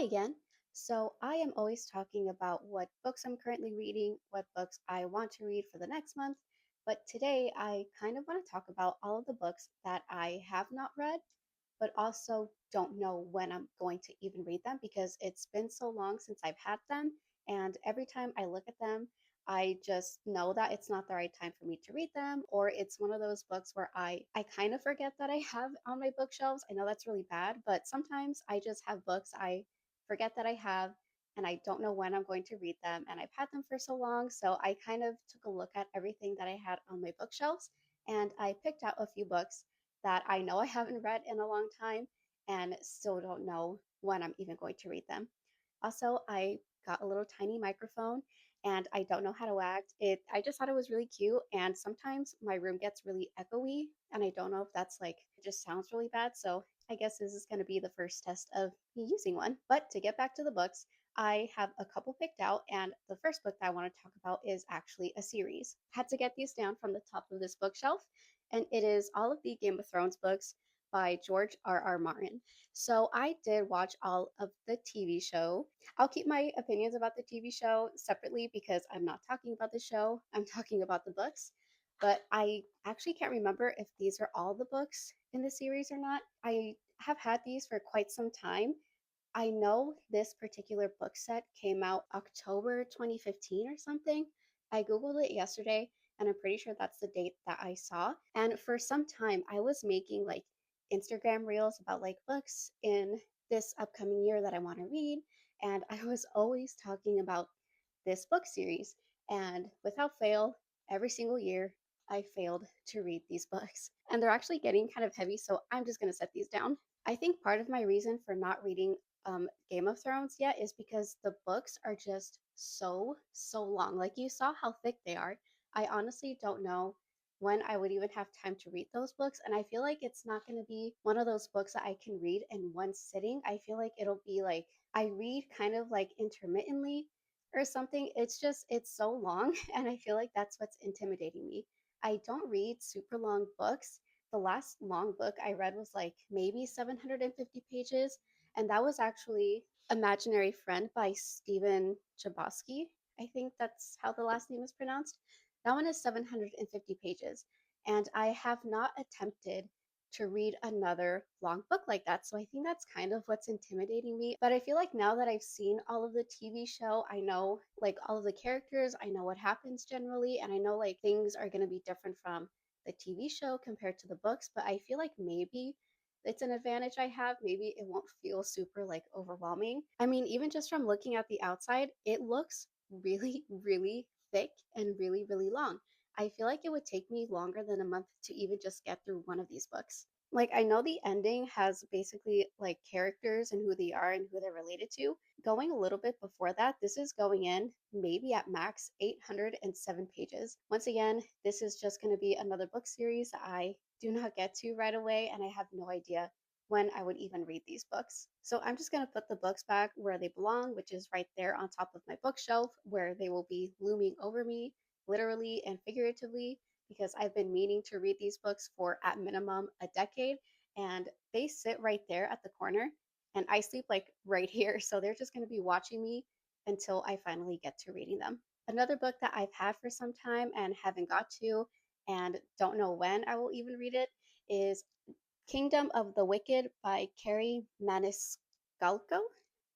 again. I am always talking about what books I'm currently reading, what books I want to read for the next month. But today I kind of want to talk about all of the books that I have not read, but also don't know when I'm going to even read them because it's been so long since I've had them. And every time I look at them, I just know that it's not the right time for me to read them, or it's one of those books where I kind of forget that I have on my bookshelves. I know that's really bad, but sometimes I just have books I forget that I have and I don't know when I'm going to read them. And I've had them for so long. So I kind of took a look at everything that I had on my bookshelves and I picked out a few books that I know I haven't read in a long time and still don't know when I'm even going to read them. Also, I got a little tiny microphone and I don't know how to act. I just thought it was really cute and sometimes my room gets really echoey and I don't know if that's like it just sounds really bad. So I guess this is going to be the first test of me using one. But to get back to the books, I have a couple picked out, and the first book that I want to talk about is actually a series. I had to get these down from the top of this bookshelf, and it is all of the Game of Thrones books by George R. Martin. So I did watch all of the TV show. I'll keep my opinions about the TV show separately because I'm not talking about the show, I'm talking about the books. But I actually can't remember if these are all the books in the series or not. I have had these for quite some time. I know this particular book set came out October 2015 or something. I Googled it yesterday and I'm pretty sure that's the date that I saw. And for some time, I was making like Instagram reels about like books in this upcoming year that I want to read. And I was always talking about this book series. And without fail, every single year, I failed to read these books. And they're actually getting kind of heavy, so I'm just going to set these down. I think part of my reason for not reading Game of Thrones yet is because the books are just so long. Like you saw how thick they are. I honestly don't know when I would even have time to read those books. And I feel like it's not going to be one of those books that I can read in one sitting. I feel like it'll be like I read kind of like intermittently or something. It's so long. And I feel like that's what's intimidating me. I don't read super long books. The last long book I read was like maybe 750 pages. And that was actually Imaginary Friend by Stephen Chbosky. I think that's how the last name is pronounced. That one is 750 pages. And I have not attempted to read another long book like that. So I think that's kind of what's intimidating me. But I feel like now that I've seen all of the TV show, I know like all of the characters, I know what happens generally, and I know like things are going to be different from the TV show compared to the books. But I feel like maybe it's an advantage I have. Maybe it won't feel super like overwhelming. I mean, even just from looking at the outside, it looks really thick and really long. I feel like it would take me longer than a month to even just get through one of these books. Like, I know the ending has basically like characters and who they are and who they're related to. Going a little bit before that, this is going in maybe at max 807 pages. Once again, this is just going to be another book series I do not get to right away, and I have no idea when I would even read these books. So I'm just going to put the books back where they belong, which is right there on top of my bookshelf, where they will be looming over me, literally and figuratively, because I've been meaning to read these books for at minimum a decade, and they sit right there at the corner, and I sleep like right here. So they're just going to be watching me until I finally get to reading them. Another book that I've had for some time and haven't got to and don't know when I will even read it is Kingdom of the Wicked by Carrie Maniscalco.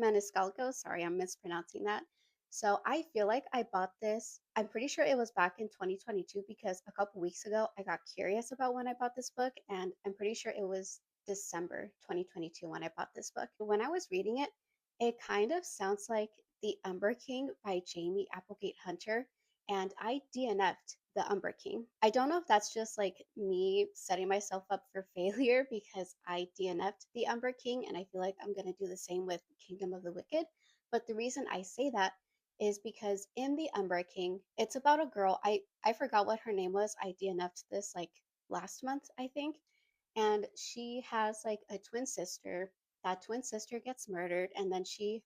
Maniscalco, sorry, I'm mispronouncing that. So I feel like I bought this. I'm pretty sure it was back in 2022 because a couple weeks ago I got curious about when I bought this book, and I'm pretty sure it was December 2022 when I bought this book. When I was reading it, it kind of sounds like The Umber King by Jamie Applegate Hunter, and I DNF'd the Umber King. I don't know if that's just like me setting myself up for failure because I DNF'd the Umber King, and I feel like I'm going to do the same with Kingdom of the Wicked. But the reason I say that is because in the Umber King, it's about a girl. I forgot what her name was. I DNF'd this like last month, I think. And she has like a twin sister. That twin sister gets murdered, and then she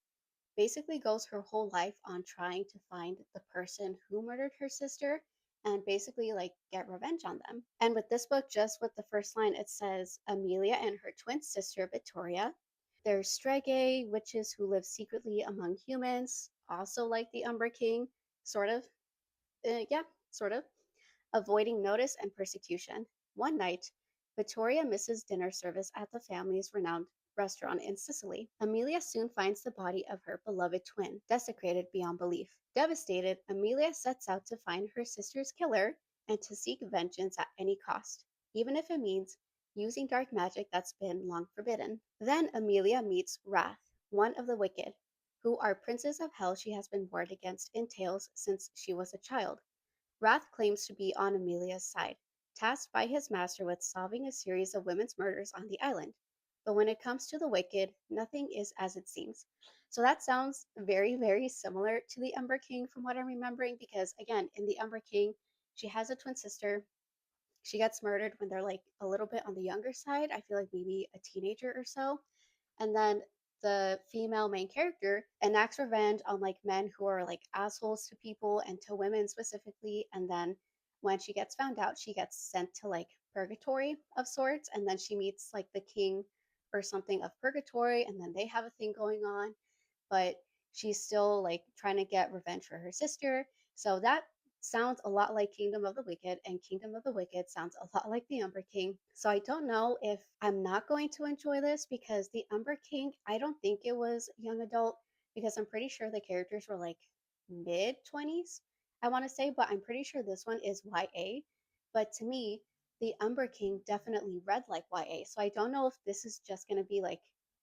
basically goes her whole life on trying to find the person who murdered her sister and basically like get revenge on them. And with this book, just with the first line, it says Amelia and her twin sister Victoria, There's Strege, witches who live secretly among humans, also like the Umber King, sort of. Yeah, sort of. Avoiding notice and persecution. One night, Vittoria misses dinner service at the family's renowned restaurant in Sicily. Amelia soon finds the body of her beloved twin, desecrated beyond belief. Devastated, Amelia sets out to find her sister's killer and to seek vengeance at any cost, even if it means using dark magic that's been long forbidden. Then Amelia meets Wrath, one of the wicked, who are princes of hell she has been warned against in tales since she was a child. Wrath claims to be on Amelia's side, tasked by his master with solving a series of women's murders on the island. But when it comes to the wicked, nothing is as it seems. So that sounds very, very similar to the Umber King from what I'm remembering, because again, in the Umber King, she has a twin sister. She gets murdered when they're like a little bit on the younger side. I feel like maybe a teenager or so. And then the female main character enacts revenge on like men who are like assholes to people and to women specifically. And then when she gets found out, she gets sent to like purgatory of sorts. And then she meets like the king or something of purgatory. And then they have a thing going on, but she's still like trying to get revenge for her sister. So that sounds a lot like Kingdom of the Wicked, and Kingdom of the Wicked sounds a lot like the Umber King. So I don't know if I'm not going to enjoy this because the Umber King, I don't think it was young adult because I'm pretty sure the characters were like mid 20s, I want to say, but I'm pretty sure this one is YA. But to me, the Umber King definitely read like YA. So I don't know if this is just going to be like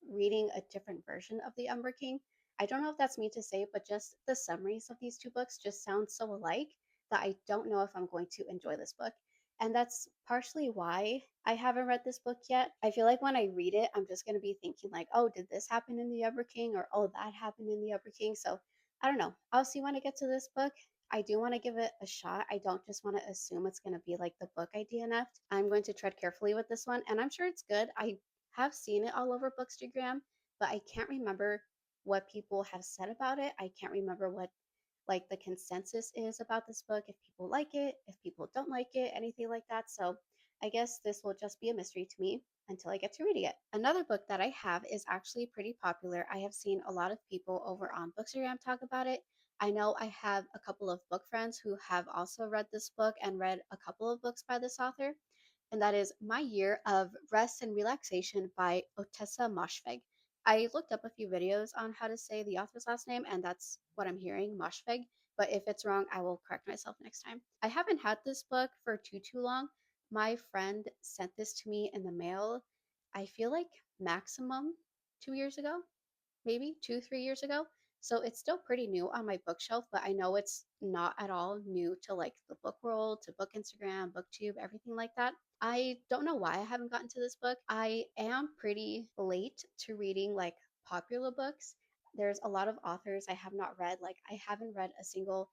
reading a different version of the Umber King. I don't know if that's me to say, but just the summaries of these two books just sound so alike that I don't know if I'm going to enjoy this book. And that's partially why I haven't read this book yet. I feel like when I read it, I'm just going to be thinking, like, oh, did this happen in the Umber King? Or oh, that happened in the Umber King. So I don't know. I'll see when I get to this book. I do want to give it a shot. I don't just want to assume it's going to be like the book I DNF'd. I'm going to tread carefully with this one, and I'm sure it's good. I have seen it all over Bookstagram, but I can't remember what people have said about it. I can't remember what like the consensus is about this book, if people like it, if people don't like it, anything like that. So I guess this will just be a mystery to me until I get to reading it. Another book that I have is actually pretty popular. I have seen a lot of people over on Bookstagram talk about it. I know I have a couple of book friends who have also read this book and read a couple of books by this author, and that is My Year of Rest and Relaxation by Otessa Moshfegh. I looked up a few videos on how to say the author's last name, and that's what I'm hearing, Moshfegh. But if it's wrong, I will correct myself next time. I haven't had this book for too long. My friend sent this to me in the mail, I feel like maximum 2 years ago, maybe 2, 3 years ago. So it's still pretty new on my bookshelf, but I know it's not at all new to like the book world, to book Instagram, booktube, everything like that. I don't know why I haven't gotten to this book. I am pretty late to reading like popular books. There's a lot of authors I have not read. Like I haven't read a single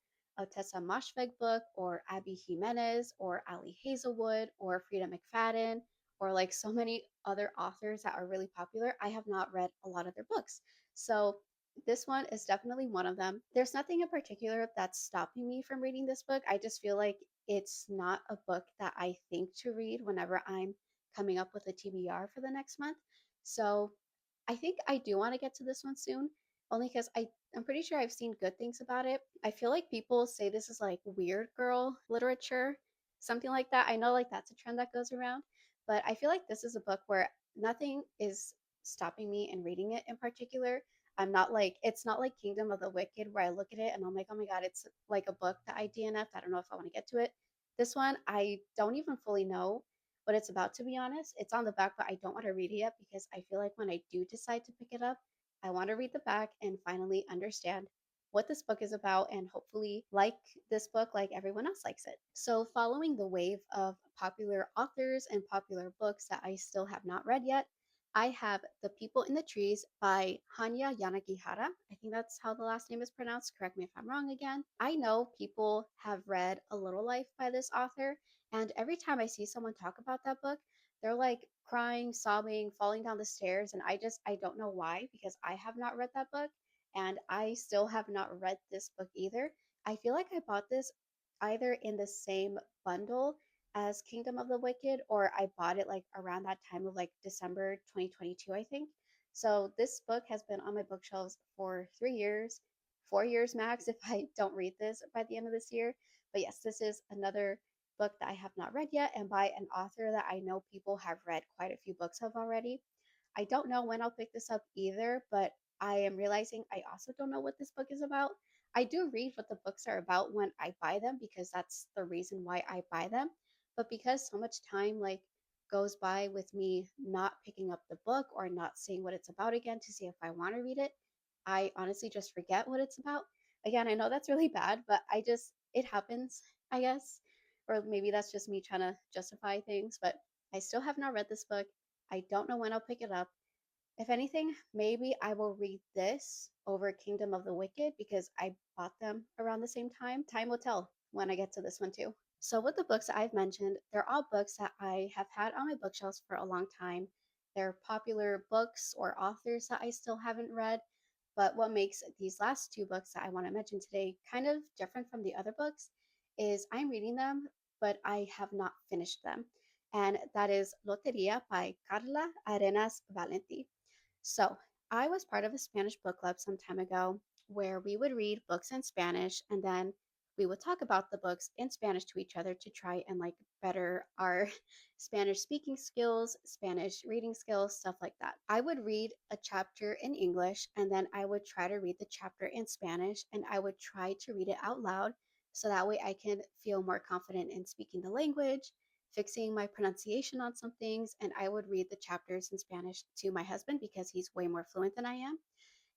Tessa Moshfegh book or Abby Jimenez or Ali Hazelwood or Frida McFadden or like so many other authors that are really popular. I have not read a lot of their books. So this one is definitely one of them. There's nothing in particular that's stopping me from reading this book. I just feel like it's not a book that I think to read whenever I'm coming up with a TBR for the next month. So I think I do want to get to this one soon, only because I'm pretty sure I've seen good things about it. I feel like people say this is like weird girl literature, something like that. I know like that's a trend that goes around, but I feel like this is a book where nothing is stopping me in reading it in particular. I'm not like it's not like Kingdom of the Wicked where I look at it and I'm like, oh my god, it's like a book that I DNF. I don't know if I want to get to it. This one I don't even fully know what it's about, to be honest. It's on the back, but I don't want to read it yet because I feel like when I do decide to pick it up, I want to read the back and finally understand what this book is about and hopefully like this book like everyone else likes it. So, following the wave of popular authors and popular books that I still have not read yet, I have The People in the Trees by Hanya Yanagihara. I think that's how the last name is pronounced. Correct me if I'm wrong again. I know people have read A Little Life by this author, and every time I see someone talk about that book, they're like crying, sobbing, falling down the stairs. And I don't know why because I have not read that book and I still have not read this book either. I feel like I bought this either in the same bundle as Kingdom of the Wicked or I bought it like around that time of like December 2022, I think. So this book has been on my bookshelves for 3 years, 4 years max if I don't read this by the end of this year. But yes, this is another book that I have not read yet and by an author that I know people have read quite a few books of already. I don't know when I'll pick this up either, but I am realizing I also don't know what this book is about. I do read what the books are about when I buy them because that's the reason why I buy them. But because so much time goes by with me not picking up the book or not seeing what it's about again to see if I want to read it, I honestly just forget what it's about. Again, I know that's really bad, but it happens, I guess. Or maybe that's just me trying to justify things, but I still have not read this book. I don't know when I'll pick it up. If anything, maybe I will read this over Kingdom of the Wicked because I bought them around the same time. Time will tell when I get to this one too. So, with the books that I've mentioned, they're all books that I have had on my bookshelves for a long time. They're popular books or authors that I still haven't read. But what makes these last two books that I want to mention today kind of different from the other books is I'm reading them, but I have not finished them. And that is Lotería by Carla Arenas Valenti. So, I was part of a Spanish book club some time ago where we would read books in Spanish and then we would talk about the books in Spanish to each other to try and better our Spanish speaking skills, Spanish reading skills, stuff like that. I would read a chapter in English and then I would try to read the chapter in Spanish and I would try to read it out loud so that way I can feel more confident in speaking the language, fixing my pronunciation on some things, and I would read the chapters in Spanish to my husband because he's way more fluent than I am.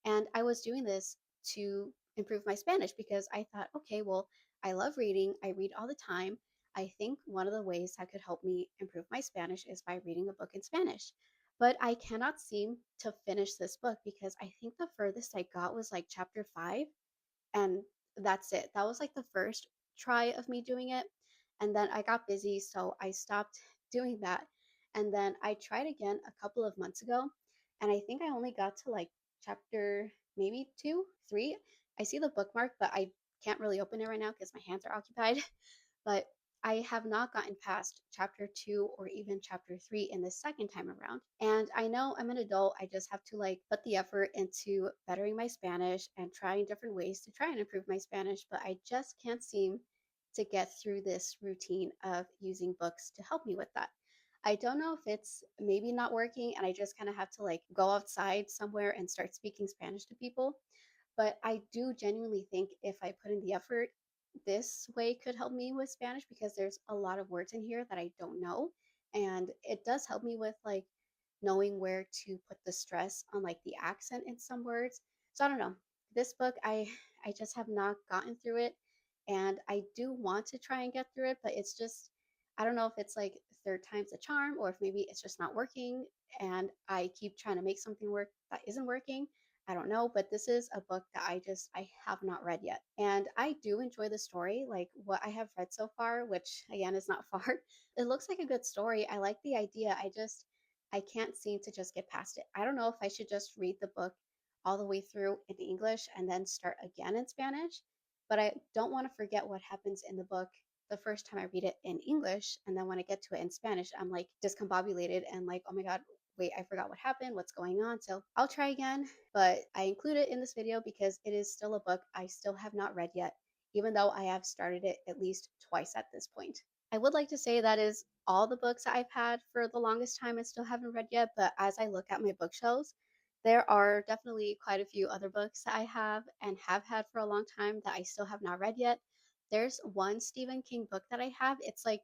And I was doing this to improve my Spanish because I thought, okay, well, I love reading, I read all the time. I think one of the ways that could help me improve my Spanish is by reading a book in Spanish. But I cannot seem to finish this book because I think the furthest I got was like chapter 5, and that's it. That was like the first try of me doing it. And then I got busy, so I stopped doing that. And then I tried again a couple of months ago, and I think I only got to like chapter maybe 2, 3. I see the bookmark, but I can't really open it right now because my hands are occupied. But I have not gotten past chapter 2 or even chapter 3 in the second time around. And I know I'm an adult. I just have to put the effort into bettering my Spanish and trying different ways to try and improve my Spanish, but I just can't seem to get through this routine of using books to help me with that. I don't know if it's maybe not working and I just kind of have to go outside somewhere and start speaking Spanish to people. But I do genuinely think if I put in the effort, this way could help me with Spanish because there's a lot of words in here that I don't know. And it does help me with knowing where to put the stress on the accent in some words. So I don't know. This book I just have not gotten through it and I do want to try and get through it, but it's just I don't know if it's third time's a charm or if maybe it's just not working and I keep trying to make something work that isn't working. I don't know, but this is a book that I have not read yet. And I do enjoy the story, like what I have read so far, which again is not far. It looks like a good story. I like the idea. I can't seem to just get past it. I don't know if I should just read the book all the way through in English and then start again in Spanish, but I don't want to forget what happens in the book the first time I read it in English. And then when I get to it in Spanish, I'm discombobulated and oh my God, wait, I forgot what happened, what's going on. So I'll try again, but I include it in this video because it is still a book I still have not read yet, even though I have started it at least twice at this point. I would like to say that is all the books I've had for the longest time and still haven't read yet, but as I look at my bookshelves, there are definitely quite a few other books that I have and have had for a long time that I still have not read yet. There's one Stephen King book that I have. It's a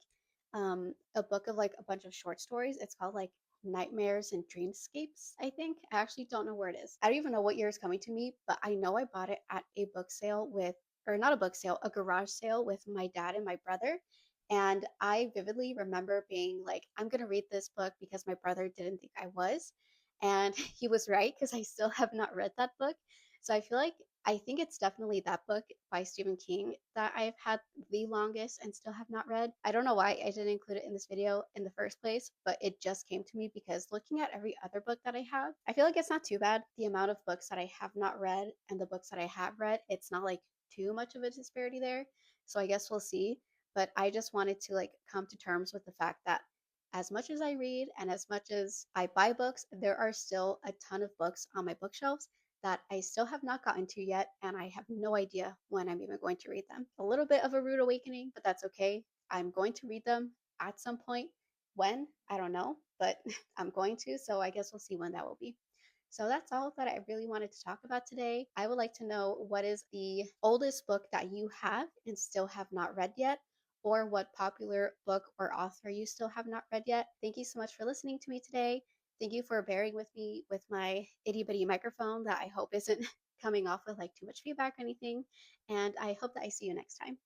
book of a bunch of short stories. It's called Nightmares and Dreamscapes, I think. I actually don't know where it is. I don't even know what year it's coming to me, but I know I bought it at a book sale or not a book sale, a garage sale with my dad and my brother. And I vividly remember being like, I'm going to read this book because my brother didn't think I was. And he was right because I still have not read that book. So I think it's definitely that book by Stephen King that I've had the longest and still have not read. I don't know why I didn't include it in this video in the first place, but it just came to me because looking at every other book that I have, I feel like it's not too bad. The amount of books that I have not read and the books that I have read, it's not too much of a disparity there. So I guess we'll see. But I just wanted to come to terms with the fact that as much as I read and as much as I buy books, there are still a ton of books on my bookshelves that I still have not gotten to yet, and I have no idea when I'm even going to read them. A little bit of a rude awakening, but that's okay. I'm going to read them at some point. When? I don't know, but I'm going to, so I guess we'll see when that will be. So that's all that I really wanted to talk about today. I would like to know what is the oldest book that you have and still have not read yet, or what popular book or author you still have not read yet. Thank you so much for listening to me today. Thank you for bearing with me with my itty bitty microphone that I hope isn't coming off with like too much feedback or anything. And I hope that I see you next time.